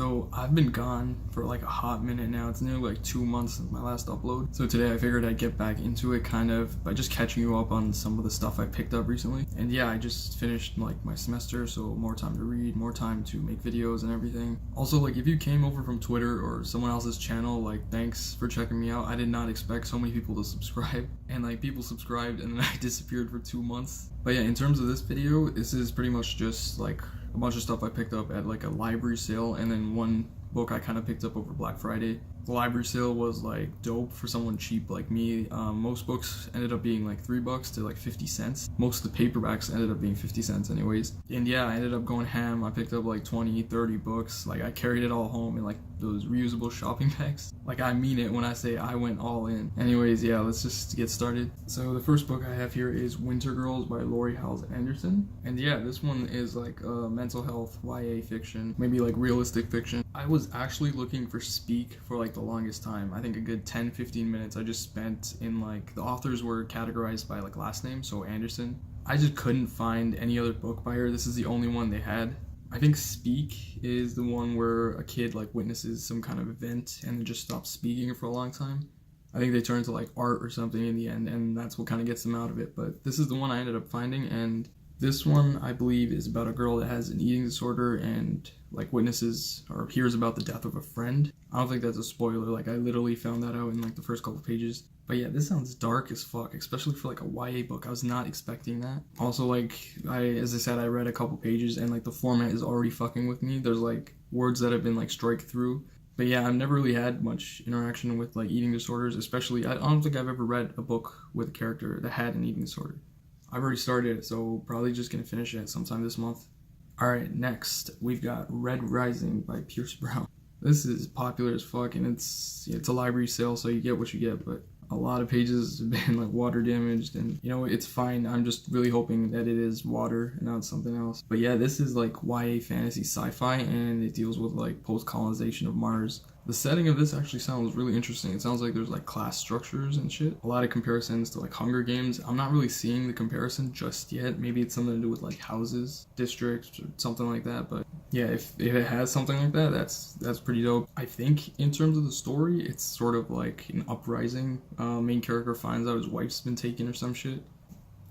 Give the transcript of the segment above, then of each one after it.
So I've been gone for like a hot minute now. It's nearly like 2 months since my last upload. So today I figured I'd get back into it kind of by just catching you up on some of the stuff I picked up recently. And yeah, I just finished like my semester, so more time to read, more time to make videos and everything. Also, like if you came over from Twitter or someone else's channel, like thanks for checking me out. I did not expect so many people to subscribe, and like people subscribed and then I disappeared for 2 months. But yeah, in terms of this video, this is pretty much just like a bunch of stuff I picked up at like a library sale, and then one book I kind of picked up over Black Friday. The library sale was like dope for someone cheap like me. Most books ended up being like $3 to like 50 cents. Most of the paperbacks ended up being 50 cents anyways. And yeah, I ended up going ham. I picked up like 20, 30 books. Like I carried it all home in like those reusable shopping bags. Like I mean it when I say I went all in. Anyways, yeah, let's just get started. So the first book I have here is Winter Girls by Lori Howes Anderson. And yeah, this one is like mental health YA fiction, maybe like realistic fiction. I was actually looking for Speak for like the longest time. I think a good 10-15 minutes I just spent in like, the authors were categorized by like last name, so Anderson. I just couldn't find any other book by her. This is the only one they had. I think Speak is the one where a kid like witnesses some kind of event and then just stops speaking for a long time. I think they turn to like art or something in the end, and that's what kind of gets them out of it. But this is the one I ended up finding, and this one I believe is about a girl that has an eating disorder and like witnesses or hears about the death of a friend. I don't think that's a spoiler, like I literally found that out in like the first couple pages. But yeah, this sounds dark as fuck, especially for like a YA book. I was not expecting that. Also, like as I said, I read a couple pages and like the format is already fucking with me. There's like words that have been like strike through. But yeah, I've never really had much interaction with like eating disorders, especially I don't think I've ever read a book with a character that had an eating disorder. I've already started it, so probably just gonna finish it sometime this month. Alright, next we've got Red Rising by Pierce Brown. This is popular as fuck, and it's a library sale, so you get what you get, but a lot of pages have been like water damaged, and you know, it's fine. I'm just really hoping that it is water and not something else. But yeah, this is like YA fantasy sci-fi, and it deals with like post-colonization of Mars. The setting of this actually sounds really interesting. It sounds like there's like class structures and shit. A lot of comparisons to like Hunger Games. I'm not really seeing the comparison just yet. Maybe it's something to do with like houses, districts, or something like that. But yeah, if it has something like that, that's pretty dope. I think in terms of the story, it's sort of like an uprising. Main character finds out his wife's been taken or some shit.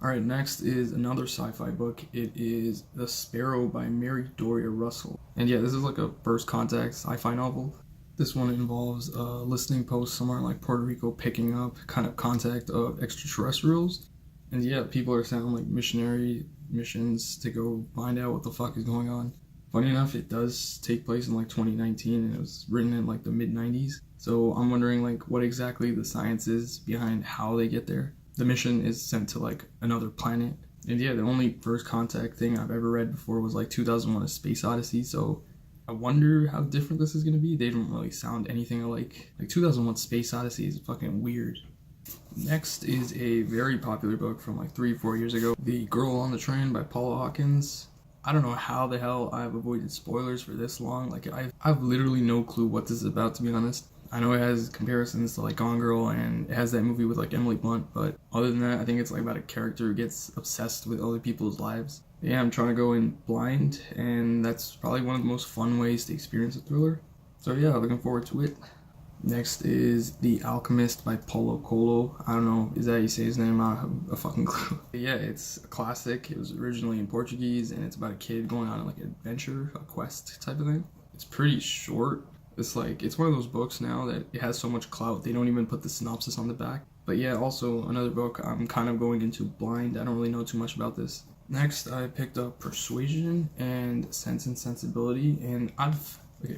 Alright, next is another sci-fi book. It is The Sparrow by Mary Doria Russell. And yeah, this is like a first contact sci-fi novel. This one involves a listening post somewhere in like Puerto Rico picking up kind of contact of extraterrestrials. And yeah, people are sent on like missionary missions to go find out what the fuck is going on. Funny enough, it does take place in like 2019, and it was written in like the mid-90s. So I'm wondering like what exactly the science is behind how they get there. The mission is sent to like another planet. And yeah, the only first contact thing I've ever read before was like 2001: A Space Odyssey, so I wonder how different this is going to be. They don't really sound anything alike. Like 2001: Space Odyssey is fucking weird. Next is a very popular book from like 3-4 years ago, The Girl on the Train by Paula Hawkins. I don't know how the hell I've avoided spoilers for this long. Like I've literally no clue what this is about, to be honest. I know it has comparisons to like Gone Girl, and it has that movie with like Emily Blunt, but other than that, I think it's like about a character who gets obsessed with other people's lives. Yeah, I'm trying to go in blind, and that's probably one of the most fun ways to experience a thriller. So yeah, looking forward to it. Next is The Alchemist by Paulo Coelho. I don't know, is that how you say his name? I don't have a fucking clue. But yeah, it's a classic. It was originally in Portuguese, and it's about a kid going on like an adventure, a quest type of thing. It's pretty short. It's one of those books now that it has so much clout, they don't even put the synopsis on the back. But yeah, also another book I'm kind of going into blind. I don't really know too much about this. Next, I picked up Persuasion and Sense and Sensibility, and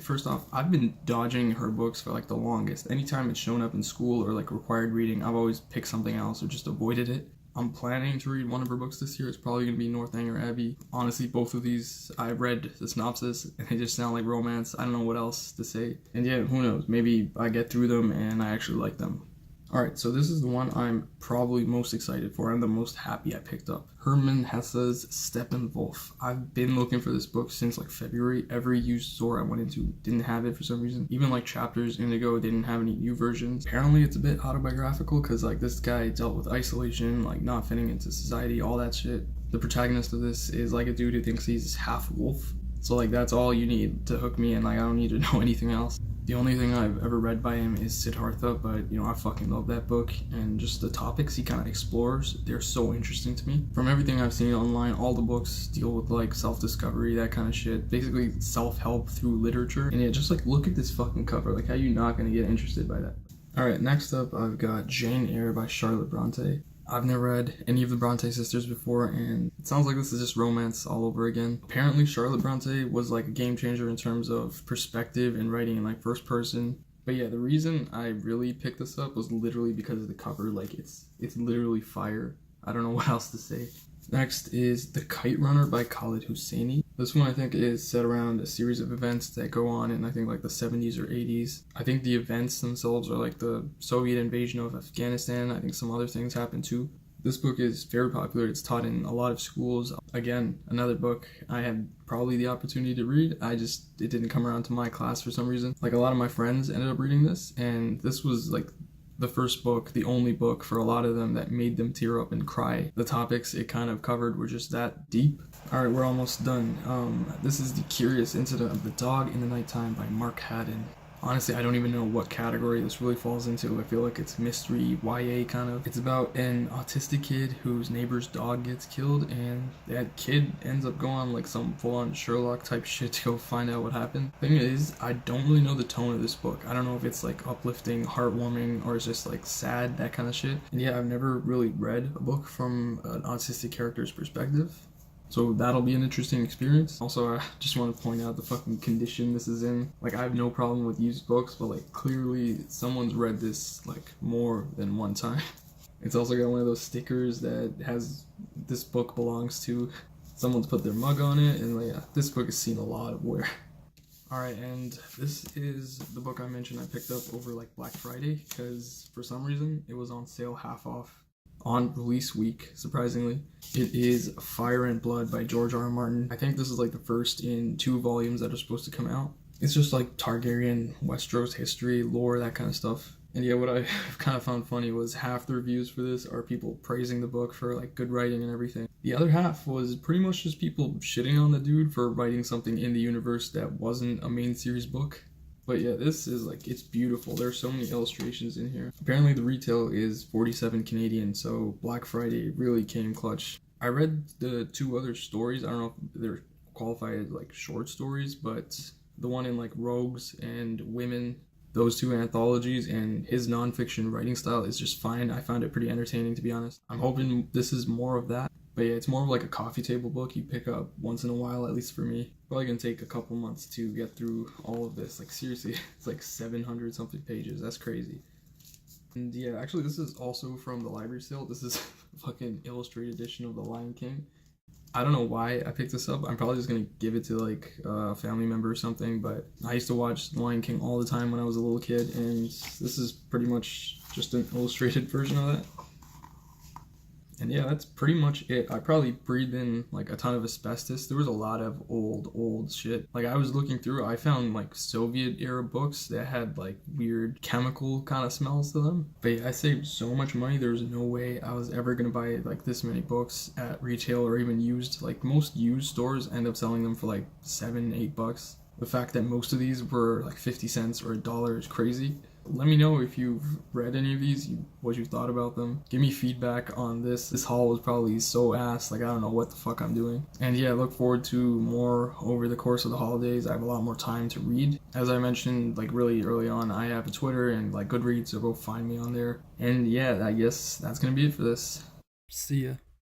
first off, I've been dodging her books for like the longest. Anytime it's shown up in school or like required reading, I've always picked something else or just avoided it. I'm planning to read one of her books this year. It's probably going to be Northanger Abbey. Honestly, both of these, I read the synopsis and they just sound like romance. I don't know what else to say. And yeah, who knows? Maybe I get through them and I actually like them. Alright, so this is the one I'm probably most excited for. I'm the most happy I picked up. Hermann Hesse's Steppenwolf. I've been looking for this book since like February. Every used store I went into didn't have it for some reason. Even like Chapters Indigo didn't have any new versions. Apparently it's a bit autobiographical because like this guy dealt with isolation, like not fitting into society, all that shit. The protagonist of this is like a dude who thinks he's half wolf. So like that's all you need to hook me in. Like I don't need to know anything else. The only thing I've ever read by him is Siddhartha, but you know, I fucking love that book, and just the topics he kind of explores, they're so interesting to me. From everything I've seen online, all the books deal with like self-discovery, that kind of shit. Basically self-help through literature. And yeah, just like look at this fucking cover. Like how you not gonna get interested by that? Alright, next up I've got Jane Eyre by Charlotte Bronte. I've never read any of the Bronte sisters before, and it sounds like this is just romance all over again. Apparently, Charlotte Bronte was like a game changer in terms of perspective and writing in like first person. But yeah, the reason I really picked this up was literally because of the cover. Like it's literally fire. I don't know what else to say. Next is The Kite Runner by Khaled Hosseini. This one I think is set around a series of events that go on in I think like the 70s or 80s. I think the events themselves are like the Soviet invasion of Afghanistan. I think some other things happen too. This book is very popular. It's taught in a lot of schools. Again, another book I had probably the opportunity to read. It didn't come around to my class for some reason. Like a lot of my friends ended up reading this, and this was like the first book, the only book for a lot of them that made them tear up and cry. The topics it kind of covered were just that deep. Alright, we're almost done. This is The Curious Incident of the Dog in the Nighttime by Mark Haddon. Honestly, I don't even know what category this really falls into. I feel like it's mystery, YA kind of. It's about an autistic kid whose neighbor's dog gets killed, and that kid ends up going on like some full-on Sherlock type shit to go find out what happened. Thing is, I don't really know the tone of this book. I don't know if it's like uplifting, heartwarming, or it's just like sad, that kind of shit. And yeah, I've never really read a book from an autistic character's perspective. So that'll be an interesting experience. Also, I just want to point out the fucking condition this is in. Like, I have no problem with used books, but like, clearly someone's read this like more than one time. It's also got one of those stickers that has "this book belongs to." Someone's put their mug on it, and like, yeah, this book has seen a lot of wear. Alright, and this is the book I mentioned I picked up over like Black Friday, because for some reason it was on sale half off on release week, surprisingly. It is Fire and Blood by George R. R. Martin. I think this is like the first in 2 volumes that are supposed to come out. It's just like Targaryen, Westeros history, lore, that kind of stuff. And yeah, what I kind of found funny was half the reviews for this are people praising the book for like good writing and everything. The other half was pretty much just people shitting on the dude for writing something in the universe that wasn't a main series book. But yeah, this is like, it's beautiful. There's so many illustrations in here. Apparently the retail is 47 Canadian, so Black Friday really came clutch. I read the 2 other stories. I don't know if they're qualified as like short stories, but the one in like Rogues and Women, those 2 anthologies, and his nonfiction writing style is just fine. I found it pretty entertaining, to be honest. I'm hoping this is more of that. But yeah, it's more of like a coffee table book you pick up once in a while, at least for me. Probably gonna take a couple months to get through all of this. Like seriously, it's like 700 something pages. That's crazy. And yeah, actually this is also from the library sale. This is a fucking illustrated edition of The Lion King. I don't know why I picked this up. I'm probably just gonna give it to like a family member or something, but I used to watch The Lion King all the time when I was a little kid, and this is pretty much just an illustrated version of that. And yeah, that's pretty much it. I probably breathed in like a ton of asbestos. There was a lot of old shit. Like I was looking through, I found like Soviet era books that had like weird chemical kind of smells to them. But yeah, I saved so much money. There was no way I was ever gonna buy like this many books at retail or even used. Like most used stores end up selling them for like $7-8. The fact that most of these were like 50 cents or $1 is crazy. Let me know if you've read any of these, what you thought about them. Give me feedback on this. This haul was probably so ass, like I don't know what the fuck I'm doing. And yeah, look forward to more over the course of the holidays. I have a lot more time to read. As I mentioned like really early on, I have a Twitter and like Goodreads, so go find me on there. And yeah, I guess that's gonna be it for this. See ya.